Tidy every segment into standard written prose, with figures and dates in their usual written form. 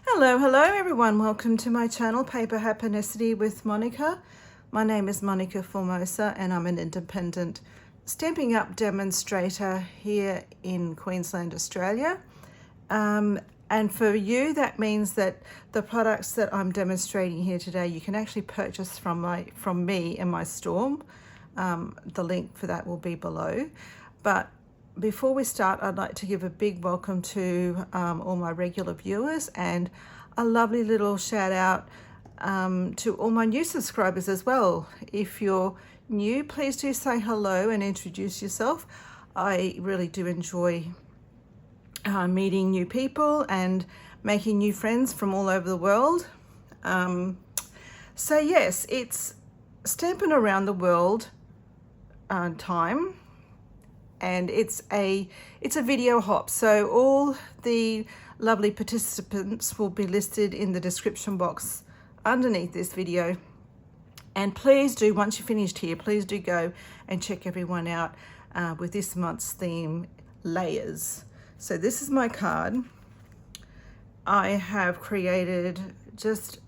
Hello everyone. Welcome to my channel, Paper Happinessity with Monica. My name is Monica Formosa and I'm an independent Stampin' Up demonstrator here in Queensland, Australia. And for you, that means that the products that I'm demonstrating here today, you can actually purchase from me in my store. The link for that will be below. But before we start, I'd like to give a big welcome to all my regular viewers and a lovely little shout out to all my new subscribers as well. If you're new, please do say hello and introduce yourself. I really do enjoy meeting new people and making new friends from all over the world. So yes, it's Stampin' Around the World time. And it's a video hop, so all the lovely participants will be listed in the description box underneath this video. And please do, once you're finished here, please do go and check everyone out with this month's theme, Layers. So this is my card. I have created just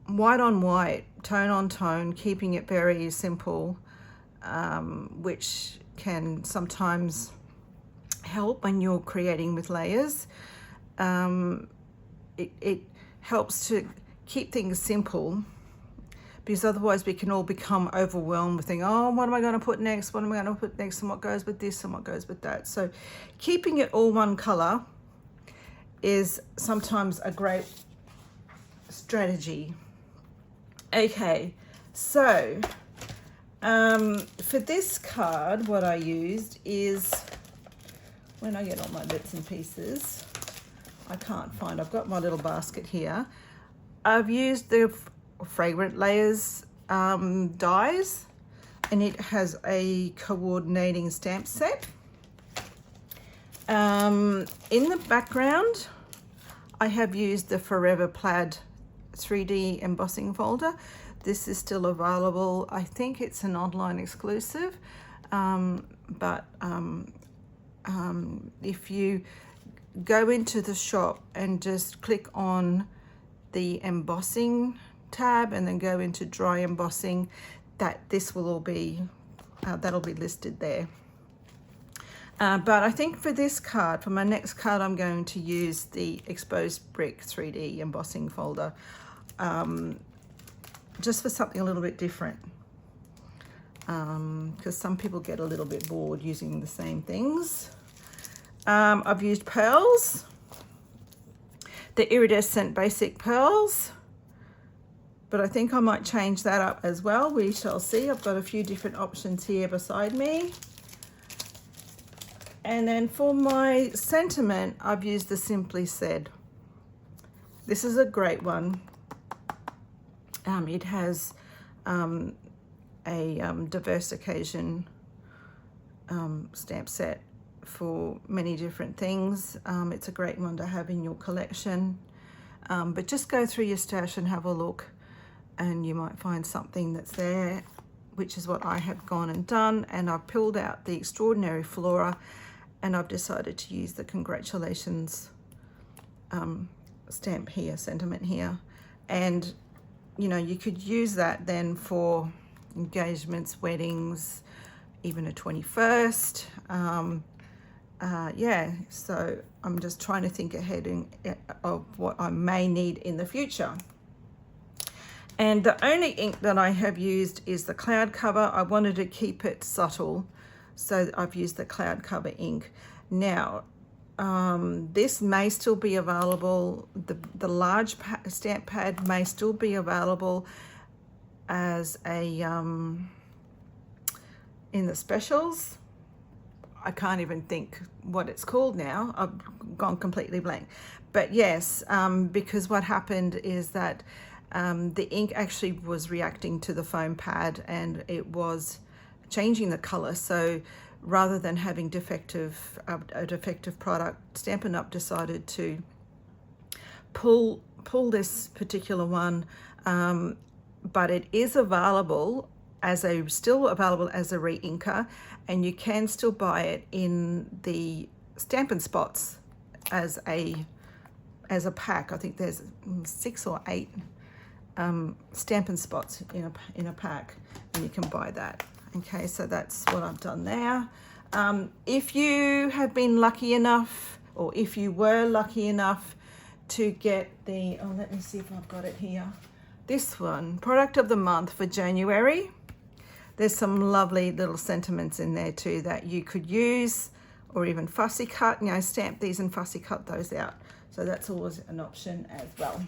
white on white, tone on tone, keeping it very simple, which can sometimes help when you're creating with layers. It helps to keep things simple, because otherwise we can all become overwhelmed with thinking, oh, what am I going to put next? What am I going to put next? And what goes with this and what goes with that? So keeping it all one color is sometimes a great strategy. Okay, so for this card, what I used is, when I get all my bits and pieces, I've got my little basket here. I've used the Fragrant Layers dies, and it has a coordinating stamp set. In the background, I have used the Forever Plaid 3D embossing folder. This is still available. I think it's an online exclusive, but if you go into the shop and just click on the embossing tab and then go into dry embossing, this will all be that'll be listed there. But I think for this card, for my next card, I'm going to use the Exposed Brick 3D embossing folder. Just for something a little bit different, because some people get a little bit bored using the same things. I've used pearls, the iridescent basic pearls, but I think I might change that up as well. We shall see. I've got a few different options here beside me. And then for my sentiment, I've used the Simply Said. This is a great one. It has a diverse occasion stamp set for many different things. It's a great one to have in your collection. But just go through your stash and have a look, and you might find something that's there, which is what I have gone and done. And I've pulled out the Extraordinary Flora, and I've decided to use the Congratulations stamp here, sentiment here. And you know, you could use that then for engagements, weddings, even a 21st. Yeah, so I'm just trying to think ahead of what I may need in the future. And the only ink that I have used is the Cloud Cover. I wanted to keep it subtle, so I've used the Cloud Cover ink. Now, this may still be available. The large stamp pad may still be available as a in the specials. I can't even think what it's called now. I've gone completely blank. But yes, because what happened is that the ink actually was reacting to the foam pad and it was changing the color. So rather than having a defective product, Stampin' Up decided to pull this particular one, but it is available still available as a re-inker, and you can still buy it in the Stampin' Spots as a as a pack. I think there's 6 or 8 Stampin' spots in a pack, and you can buy that. Okay, so that's what I've done there. If you have been lucky enough, or if you were lucky enough to get the, oh, let me see if I've got it here. This one, product of the month for January. There's some lovely little sentiments in there too that you could use, or even fussy cut, stamp these and fussy cut those out. So that's always an option as well.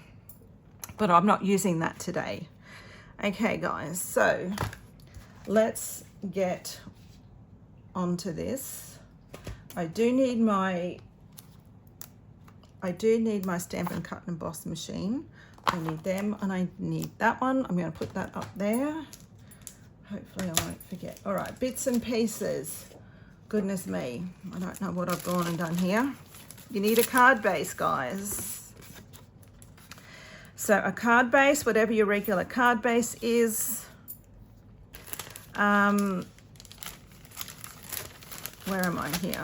But I'm not using that today. Okay, guys, so let's get onto this. I do need my Stampin' Cut and Emboss machine. I need them, and I need that one. I'm going to put that up there. Hopefully I won't forget. All right, bits and pieces. Goodness me, I don't know what I've gone and done here. You need a card base, guys. So a card base, whatever your regular card base is. Where am I here?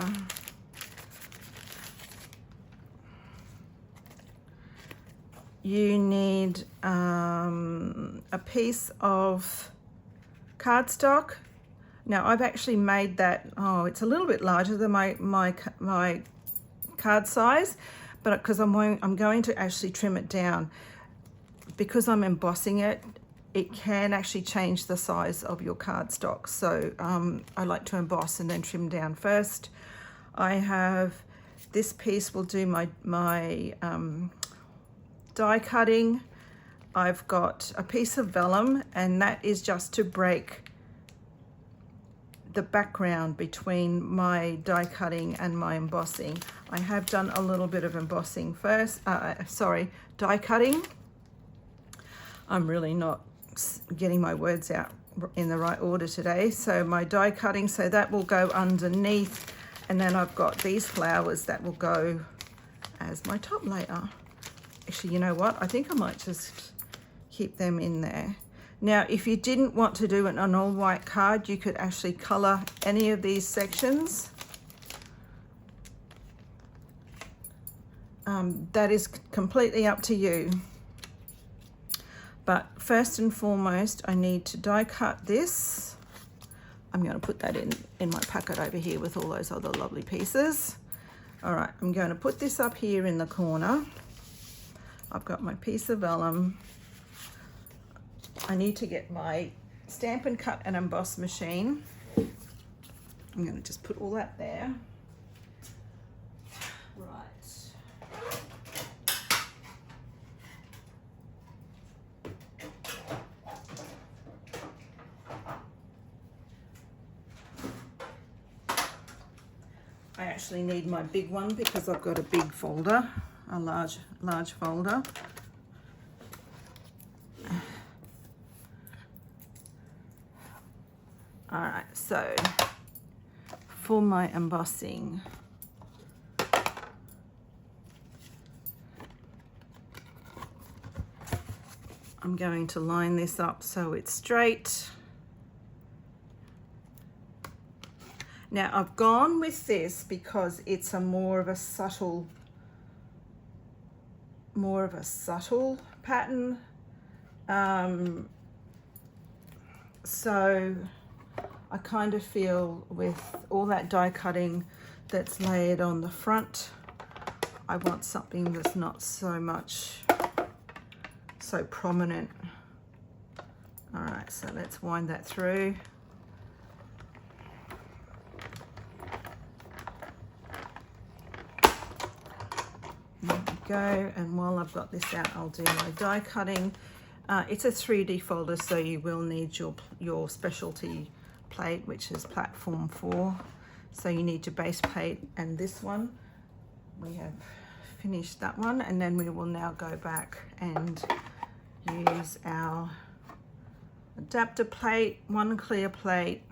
You need a piece of cardstock. Now I've actually made that, it's a little bit larger than my card size, but because I'm going to actually trim it down. Because I'm embossing it, it can actually change the size of your cardstock. So I like to emboss and then trim down first. I have this piece will do my die cutting. I've got a piece of vellum, and that is just to break the background between my die cutting and my embossing. I have done a little bit of embossing first, die cutting. I'm really not getting my words out in the right order today. So my die cutting, so that will go underneath, and then I've got these flowers that will go as my top layer. Actually, you know what? I think I might just keep them in there. Now, if you didn't want to do an all white card, you could actually color any of these sections. That is completely up to you. But first and foremost, I need to die cut this. I'm going to put that in my packet over here with all those other lovely pieces. All right, I'm going to put this up here in the corner. I've got my piece of vellum. I need to get my Stampin' Cut and Emboss machine. I'm going to just put all that there. Right. I actually need my big one because I've got a big folder, a large folder. All right, so for my embossing, I'm going to line this up so it's straight. Now I've gone with this because it's a more of a subtle pattern. So I kind of feel with all that die cutting that's layered on the front, I want something that's not so prominent. All right, so let's wind that through. There we go, and while I've got this out, I'll do my die cutting. It's a 3D folder, so you will need your specialty plate, which is platform 4. So you need your base plate and this one. We have finished that one, and then we will now go back and use our adapter plate, one clear plate,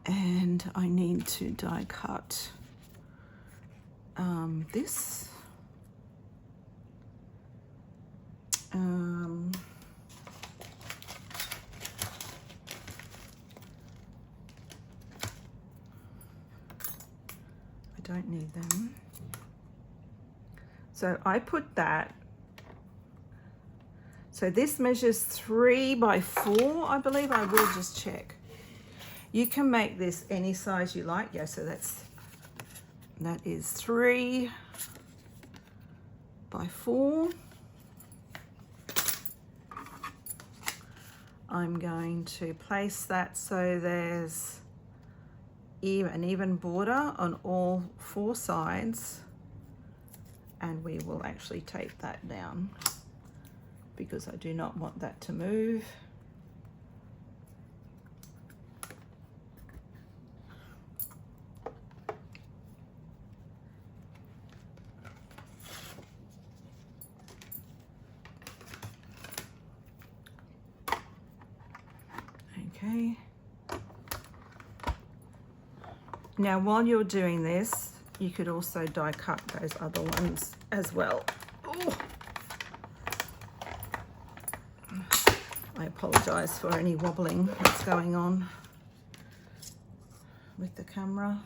and I need to die cut this. I don't need them. So I put that. So this measures 3 by 4, I believe. I will just check. You can make this any size you like. Yeah, so that is 3 by 4. I'm going to place that so there's an even border on all 4 sides, and we will actually tape that down because I do not want that to move. Okay. Now, while you're doing this, you could also die cut those other ones as well. Ooh. I apologize for any wobbling that's going on with the camera.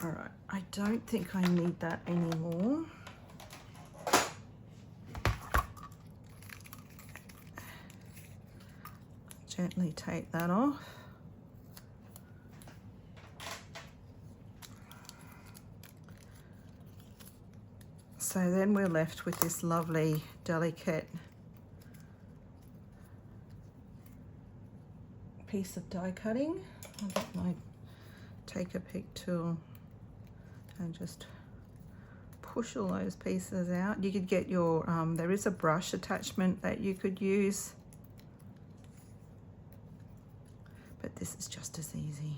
All right, I don't think I need that anymore. Gently take that off. So then we're left with this lovely, delicate piece of die cutting. I'll get my take a pick tool and just push all those pieces out. You could get your, there is a brush attachment that you could use, but this is just as easy.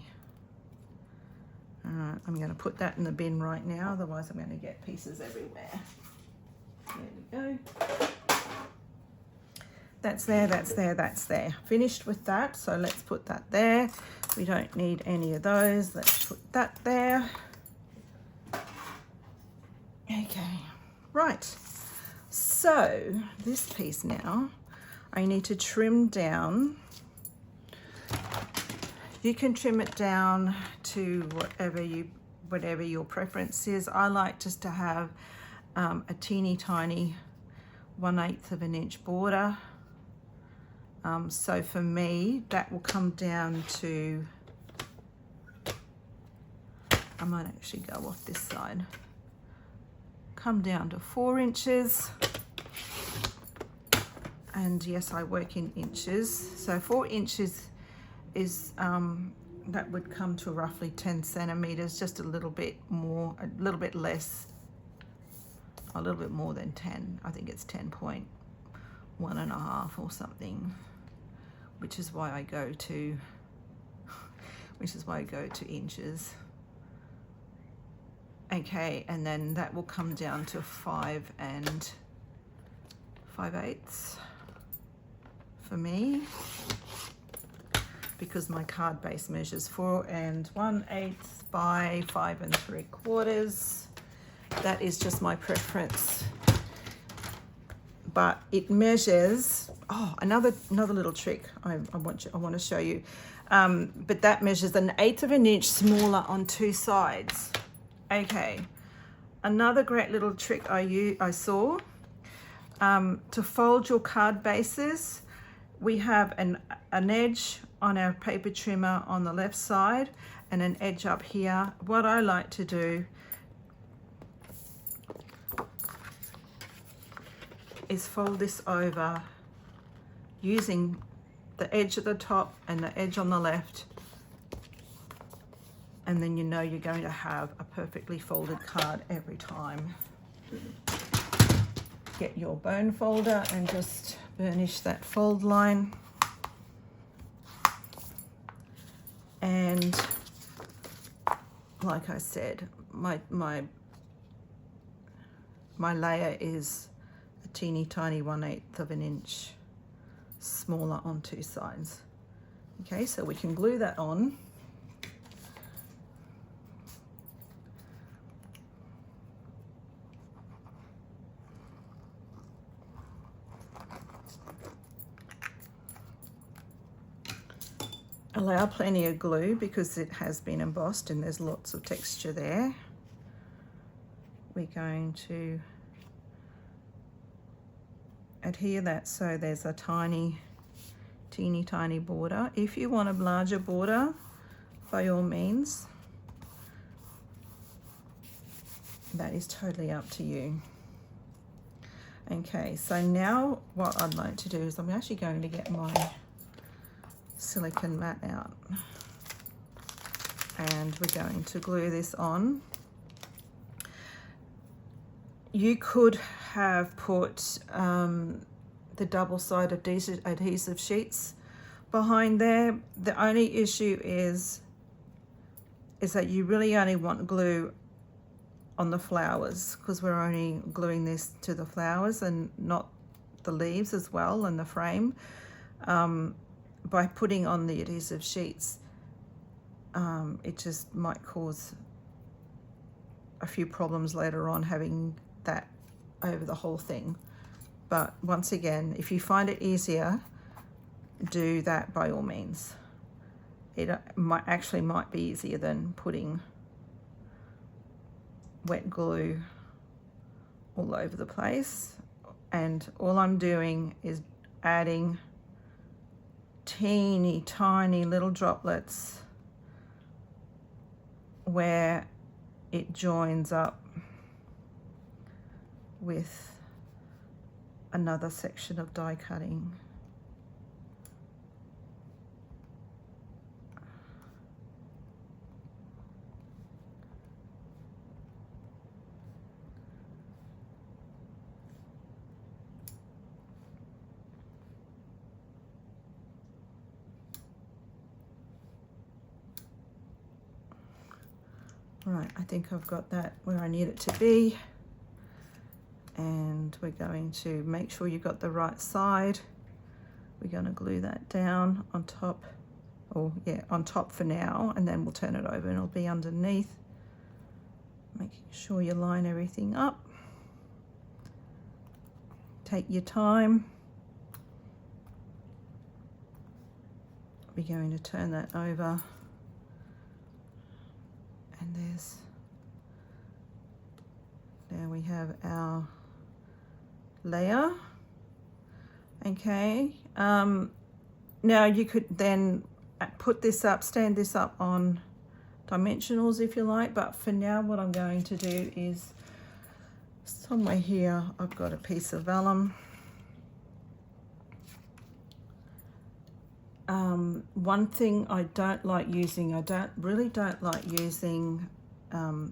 All right, I'm going to put that in the bin right now, otherwise I'm going to get pieces everywhere. There we go. That's there, that's there, that's there. Finished with that, so let's put that there. We don't need any of those. Let's put that there. Okay, right. So this piece now, I need to trim down. You can trim it down to whatever your preference is. I like just to have a teeny tiny 1/8 of an inch border. So for me, that will come down to, I might actually go off this side, come down to 4 inches. And yes, I work in inches. So 4 inches is, that would come to roughly 10 centimeters, just a little bit more, a little bit less, a little bit more than 10. I think it's 10.1½ or something, which is why I go to inches. Okay, and then that will come down to 5 5/8 for me, because my card base measures 4 1/8 by 5 3/4. That is just my preference, but it measures, oh, another little trick I want to show you, but that measures 1/8 of an inch smaller on 2 sides. Okay, another great little trick I saw, to fold your card bases. We have an edge on our paper trimmer on the left side and an edge up here. What I like to do is fold this over using the edge at the top and the edge on the left, and then you know you're going to have a perfectly folded card every time. Get your bone folder and just burnish that fold line. And like I said, my layer is a teeny tiny 1/8 of an inch smaller on 2 sides. Okay, so we can glue that on. Allow plenty of glue because it has been embossed and there's lots of texture there. we're going to adhere that so there's a teeny tiny border. If you want a larger border, by all means, that is totally up to you. Okay, so now what I'd like to do is I'm actually going to get my silicone mat out, and we're going to glue this on. You could have put the double-sided adhesive sheets behind there. The only issue is that you really only want glue on the flowers, because we're only gluing this to the flowers and not the leaves as well and the frame. By putting on the adhesive sheets, it just might cause a few problems later on having that over the whole thing. But once again, if you find it easier, do that by all means. It might be easier than putting wet glue all over the place. And all I'm doing is adding teeny tiny little droplets where it joins up with another section of die cutting. Right, I think I've got that where I need it to be. And we're going to make sure you've got the right side. We're going to glue that down on top, or yeah, on top for now, and then we'll turn it over and it'll be underneath. Making sure you line everything up. Take your time. We're going to turn that over. And there we have our layer. Okay, now you could then put this up, stand this up on dimensionals if you like, but for now what I'm going to do is somewhere here I've got a piece of vellum. One thing I don't like using, I really don't like using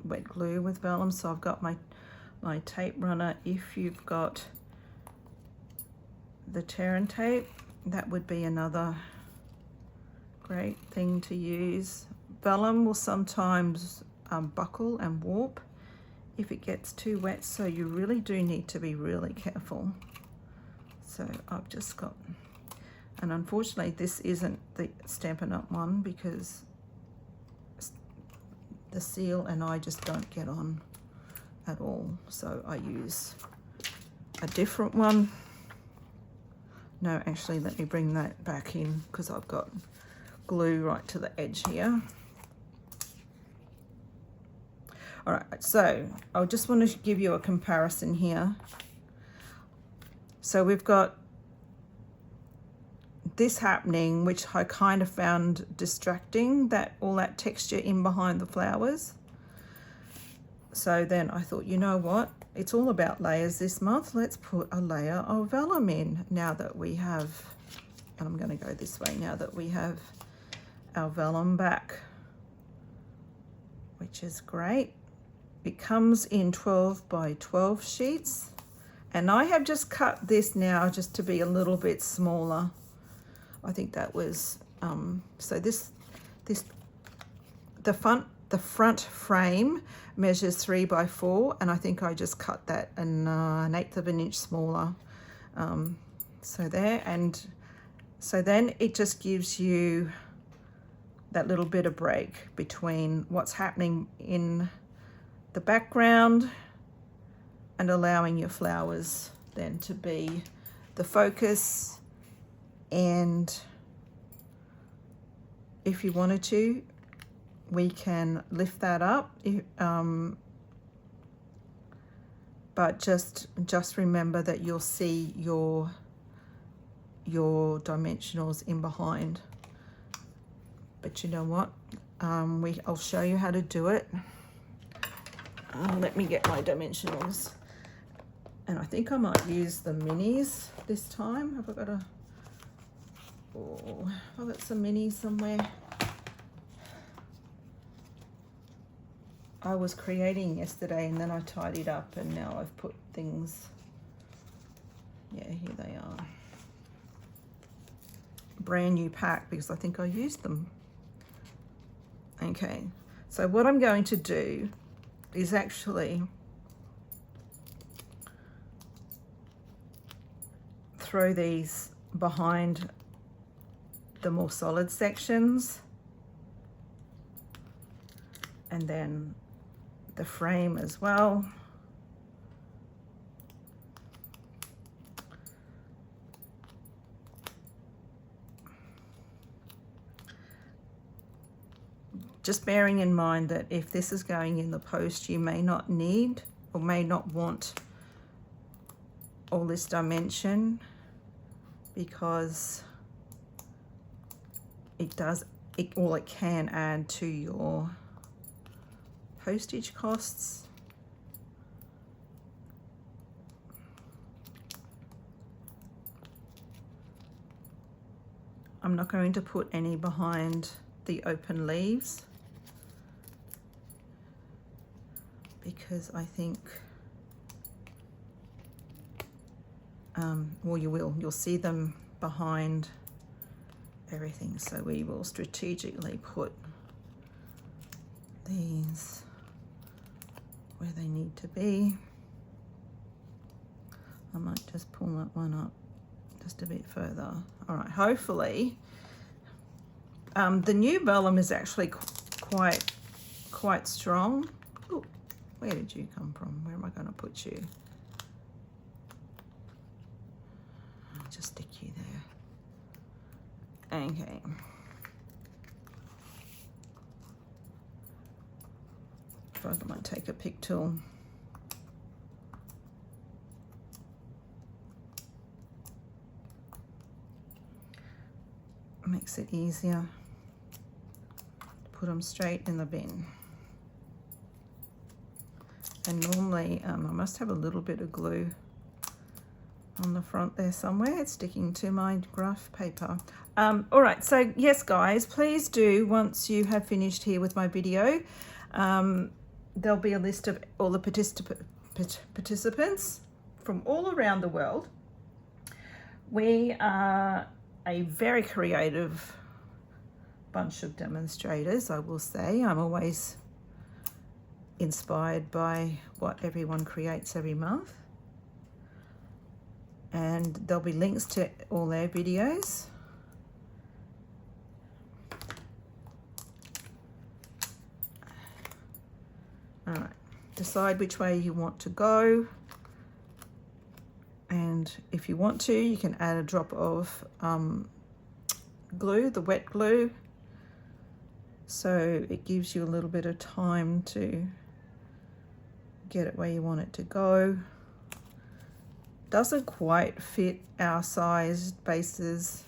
wet glue with vellum, so I've got my tape runner. If you've got the tear tape, that would be another great thing to use. Vellum will sometimes buckle and warp if it gets too wet, so you really do need to be really careful. So I've just got, and unfortunately this isn't the Stampin' Up! One because the seal and I just don't get on at all, so I use a different one. No, actually let me bring that back in because I've got glue right to the edge here. All right, so I just want to give you a comparison here. So we've got this happening, which I kind of found distracting, that all that texture in behind the flowers. So then I thought, you know what? It's all about layers this month. Let's put a layer of vellum in now that we have, and I'm going to go this way, now that we have our vellum back, which is great. It comes in 12 by 12 sheets, and I have just cut this now just to be a little bit smaller. I think that was so the front frame measures 3 by 4, and I think I just cut that an 1/8 of an inch smaller. So there, and so then it just gives you that little bit of break between what's happening in the background and allowing your flowers then to be the focus. And if you wanted to, we can lift that up but just remember that you'll see your dimensionals in behind. But you know what? I'll show you how to do it. Let me get my dimensionals. And I think I might use the minis this time. Have I got I've got some minis somewhere. I was creating yesterday and then I tidied up and now I've put things, yeah, here they are. Brand new pack because I think I used them. Okay, so what I'm going to do is actually throw these behind the more solid sections, and then the frame as well. Just bearing in mind that if this is going in the post, you may not need or may not want all this dimension, because it can add to your postage costs. I'm not going to put any behind the open leaves because I think, well, you'll see them behind everything. So we will strategically put these where they need to be. I might just pull that one up just a bit further. All right, hopefully. The new vellum is actually quite strong. Ooh, where did you come from? Where am I going to put you? I'll just stick you there. Okay. I might take a pick tool. Makes it easier. Put them straight in the bin. And normally, I must have a little bit of glue on the front there somewhere. It's sticking to my graph paper. All right, so yes, guys, please do, once you have finished here with my video, there'll be a list of all the participants from all around the world. We are a very creative bunch of demonstrators, I will say. I'm always inspired by what everyone creates every month. And there'll be links to all their videos. All right, decide which way you want to go. And if you want to, you can add a drop of glue, the wet glue. So it gives you a little bit of time to get it where you want it to go. Doesn't quite fit our sized bases.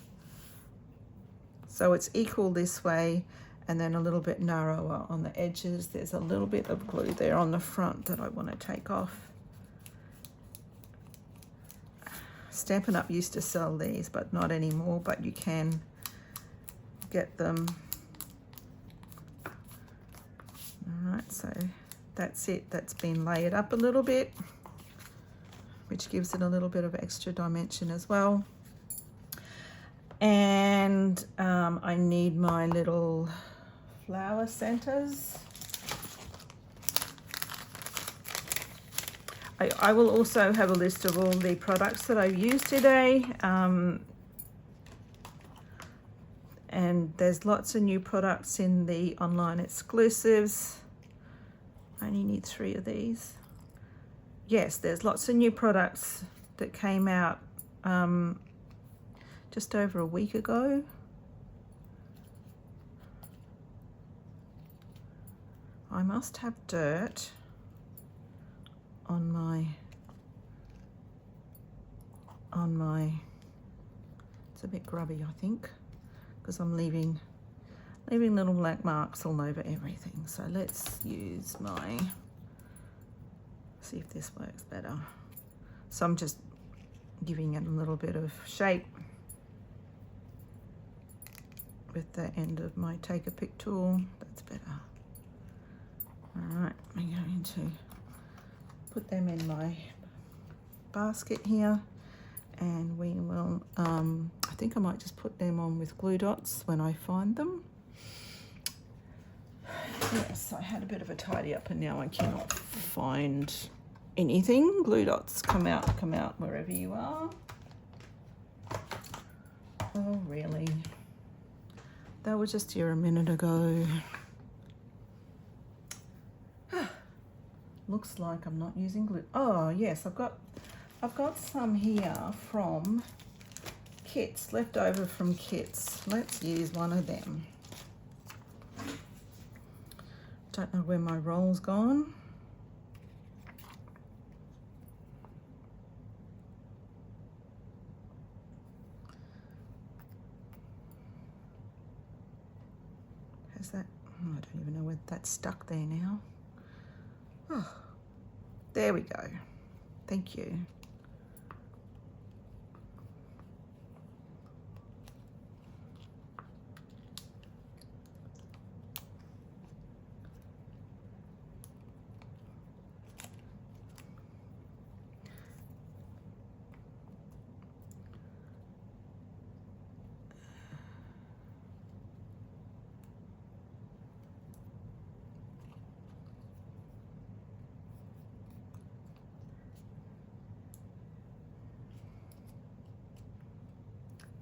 So it's equal this way and then a little bit narrower on the edges. There's a little bit of glue there on the front that I want to take off. Stampin' Up used to sell these, but not anymore, but you can get them. All right, so that's it. That's been layered up a little bit, which gives it a little bit of extra dimension as well. And I need my little flower centers. I will also have a list of all the products that I've used today. And there's lots of new products in the online exclusives. I only need 3 of these. Yes, there's lots of new products that came out just over a week ago. I must have dirt on my on my, it's a bit grubby I think, because I'm leaving little black marks all over everything. So let's use my, see if this works better. So I'm just giving it a little bit of shape with the end of my take a pic tool. That's better. All right, I'm going to put them in my basket here, and we will, I think I might just put them on with glue dots when I find them. Yes, I had a bit of a tidy up and now I cannot find anything. Glue dots, come out wherever you are. Oh, really? They were just here a minute ago. Looks like I'm not using glue. Oh yes, I've got some here from kits, left over from kits. Let's use one of them. Don't know where my roll's gone. Has that, oh, I don't even know where that's stuck there now. Oh, there we go. Thank you.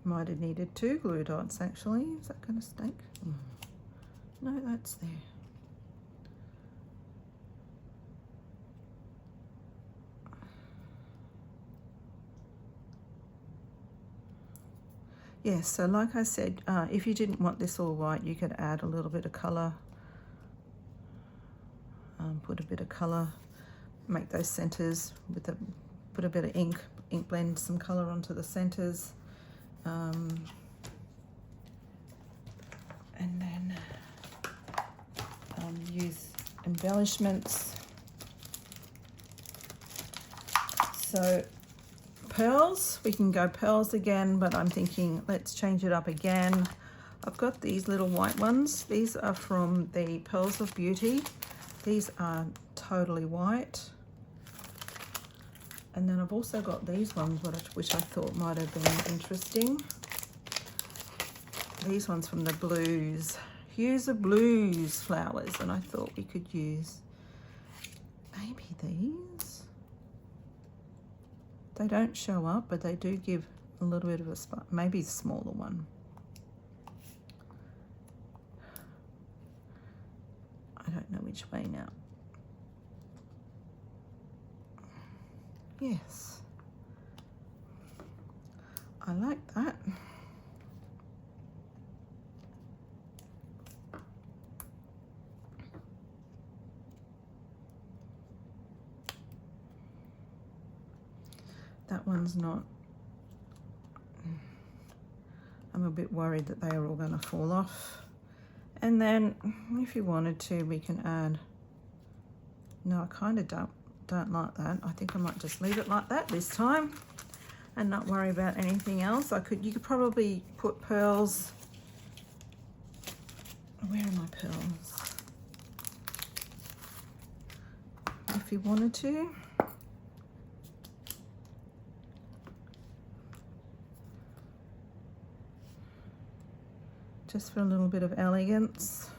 Might have needed 2 glue dots actually. Is that going to stick? No, that's there. Yes, so like I said, if you didn't want this all white, you could add a little bit of colour. Put a bit of colour, make those centres with a, put a bit of ink blend some colour onto the centres. And then use embellishments. So pearls, we can go pearls again, but I'm thinking let's change it up again. I've got these little white ones. These are from the Pearls of Beauty. These are totally white. And then I've also got these ones, which I thought might have been interesting. These ones from the Blues. Hues of Blues flowers, and I thought we could use maybe these. They don't show up, but they do give a little bit of a spot. Maybe the smaller one. I don't know which way now. Yes, I like that. That one's not, I'm a bit worried that they are all going to fall off. And then if you wanted to, we can add, no, I kind of don't like that. I think I might just leave it like that this time and not worry about anything else. You could probably put pearls. Where are my pearls? If you wanted to. Just for a little bit of elegance.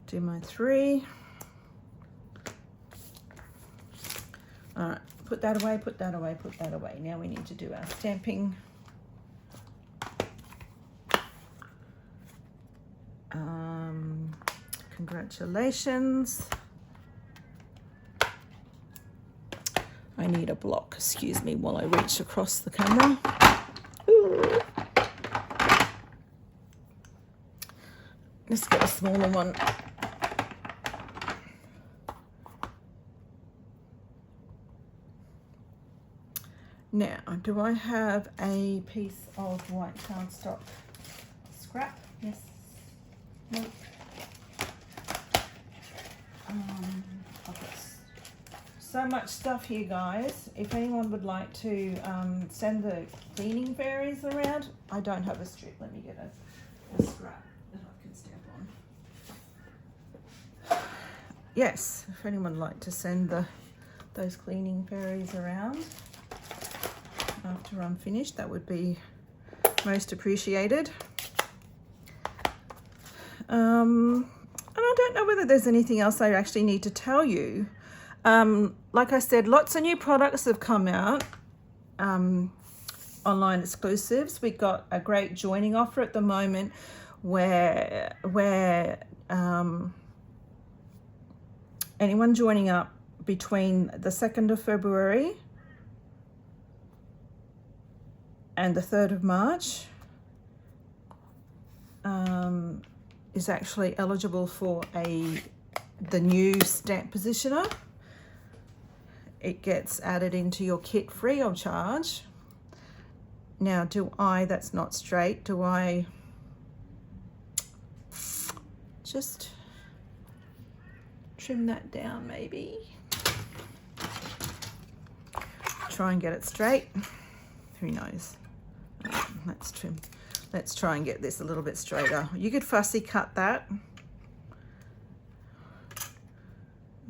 Do my 3. All right, put that away, put that away, put that away. Now we need to do our stamping. Congratulations. I need a block. Excuse me while I reach across the camera. Ooh. Let's get a smaller one. Now, do I have a piece of white cardstock scrap? Yes. No. I've got so much stuff here, guys. If anyone would like to send the cleaning fairies around, I don't have a strip. Let me get a scrap that I can stamp on. Yes, if anyone would like to send those cleaning fairies around after I'm finished, that would be most appreciated. And I don't know whether there's anything else I actually need to tell you. Like I said, lots of new products have come out, online exclusives. We got a great joining offer at the moment where anyone joining up between the 2nd of February and the 3rd of March is actually eligible for the new stamp positioner. It gets added into your kit free of charge. Now, that's not straight, do I just trim that down maybe? Try and get it straight. Who knows? Let's try and get this a little bit straighter. You could fussy cut that.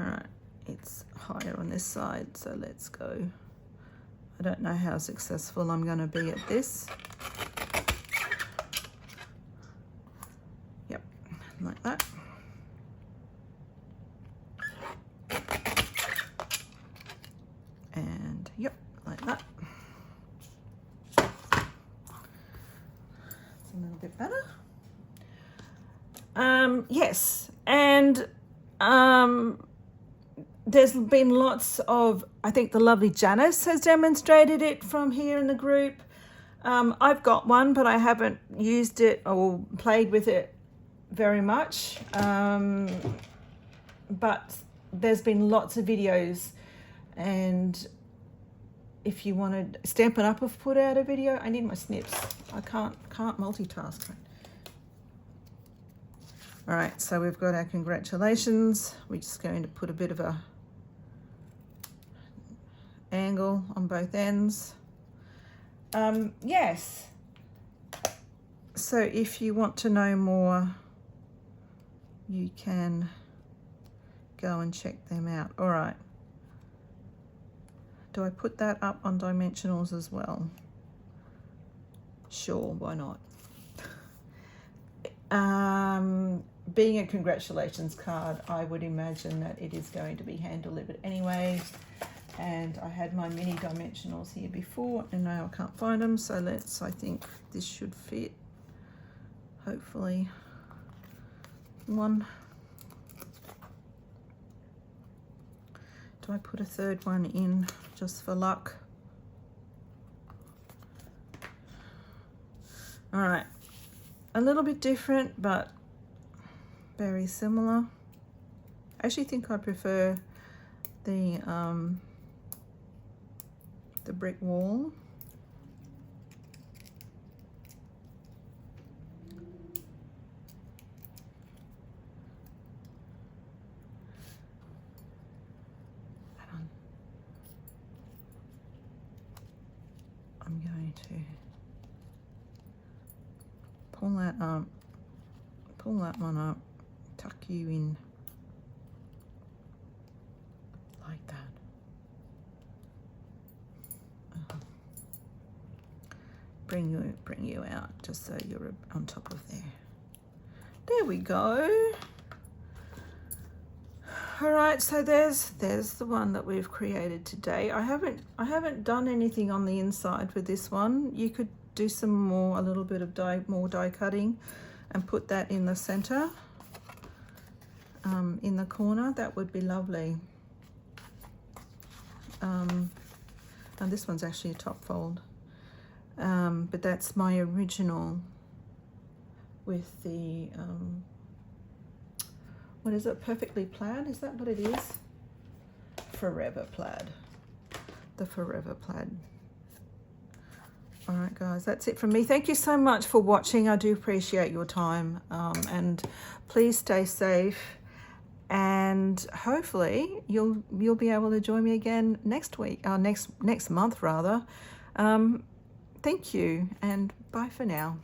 All right, it's higher on this side, so let's go. I don't know how successful I'm going to be at this. Yep, like that. And yep, like that. A little bit better. Yes, and there's been lots of, I think the lovely Janice has demonstrated it from here in the group. I've got one, but I haven't used it or played with it very much. But there's been lots of videos, and if you wanted, Stampin' Up have put out a video. I need my snips. I can't multitask. All right, so we've got our congratulations. We're just going to put a bit of a angle on both ends. Yes. So if you want to know more, you can go and check them out. All right. Do I put that up on dimensionals as well? Sure, why not? Being a congratulations card, I would imagine that it is going to be hand delivered anyway. And I had my mini dimensionals here before, and now I can't find them. So I think this should fit. Hopefully, one. Do I put a third one in just for luck? All right, a little bit different, but very similar. I actually think I prefer the brick wall. I'm going to pull that up, pull that one up, tuck you in like that. Bring you out just so you're on top of there. There we go. All right, so there's the one that we've created today. I haven't done anything on the inside with this one. You could do some more, a little bit of more die cutting, and put that in the center, in the corner. That would be lovely. And this one's actually a top fold. But that's my original with the, what is it, Perfectly Plaid? Is that what it is? Forever Plaid. The Forever Plaid. All right, guys, that's it from me. Thank you so much for watching. I do appreciate your time, and please stay safe. And hopefully you'll be able to join me again next week, next month rather. Thank you, and bye for now.